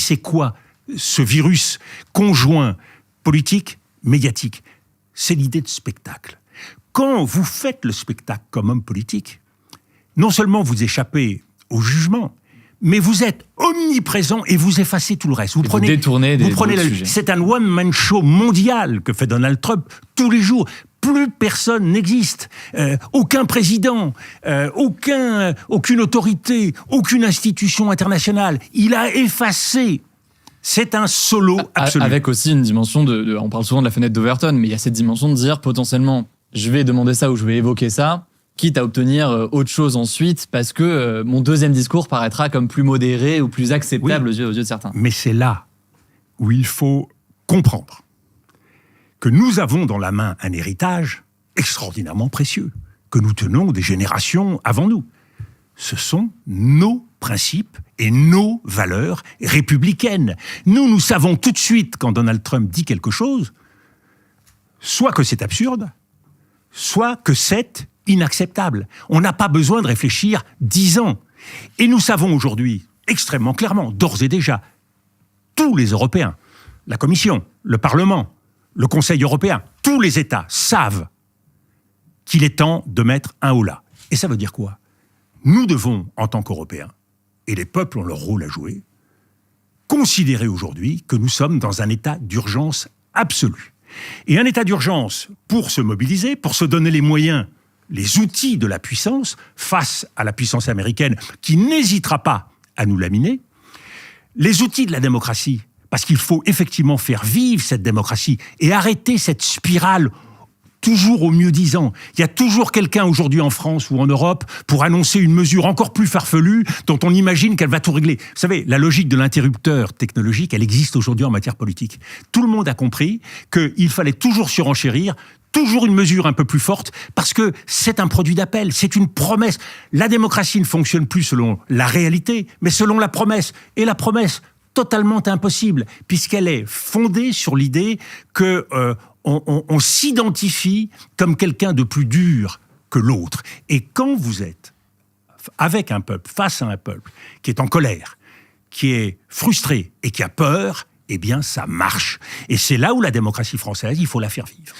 C'est quoi ce virus conjoint politique, médiatique? C'est l'idée de spectacle. Quand vous faites le spectacle comme homme politique, non seulement vous échappez au jugement, mais vous êtes omniprésent et vous effacez tout le reste. Vous prenez sujets. C'est un one-man show mondial que fait Donald Trump tous les jours. Plus personne n'existe. Aucun président, aucune autorité, aucune institution internationale. Il a effacé. C'est un solo absolu. Avec aussi une dimension on parle souvent de la fenêtre d'Overton, mais il y a cette dimension de dire potentiellement, je vais demander ça ou je vais évoquer ça, quitte à obtenir autre chose ensuite, parce que mon deuxième discours paraîtra comme plus modéré ou plus acceptable aux yeux de certains. Mais c'est là où il faut comprendre que nous avons dans la main un héritage extraordinairement précieux, que nous tenons des générations avant nous. Ce sont nos principes et nos valeurs républicaines. Nous savons tout de suite, quand Donald Trump dit quelque chose, soit que c'est absurde, soit que c'est inacceptable. On n'a pas besoin de réfléchir 10 ans. Et nous savons aujourd'hui, extrêmement clairement, d'ores et déjà, tous les Européens, la Commission, le Parlement, le Conseil européen, tous les États savent qu'il est temps de mettre un holà. Et ça veut dire quoi? Nous devons, en tant qu'Européens, et les peuples ont leur rôle à jouer, considérer aujourd'hui que nous sommes dans un état d'urgence absolue. Et un état d'urgence pour se mobiliser, pour se donner les moyens, les outils de la puissance face à la puissance américaine qui n'hésitera pas à nous laminer, les outils de la démocratie, parce qu'il faut effectivement faire vivre cette démocratie et arrêter cette spirale toujours au mieux-disant. Il y a toujours quelqu'un aujourd'hui en France ou en Europe pour annoncer une mesure encore plus farfelue dont on imagine qu'elle va tout régler. Vous savez, la logique de l'interrupteur technologique, elle existe aujourd'hui en matière politique. Tout le monde a compris qu'il fallait toujours surenchérir, toujours une mesure un peu plus forte, parce que c'est un produit d'appel, c'est une promesse. La démocratie ne fonctionne plus selon la réalité, mais selon la promesse. Et la promesse, totalement impossible, puisqu'elle est fondée sur l'idée que on s'identifie comme quelqu'un de plus dur que l'autre. Et quand vous êtes avec un peuple, face à un peuple qui est en colère, qui est frustré et qui a peur, eh bien ça marche. Et c'est là où la démocratie française, il faut la faire vivre.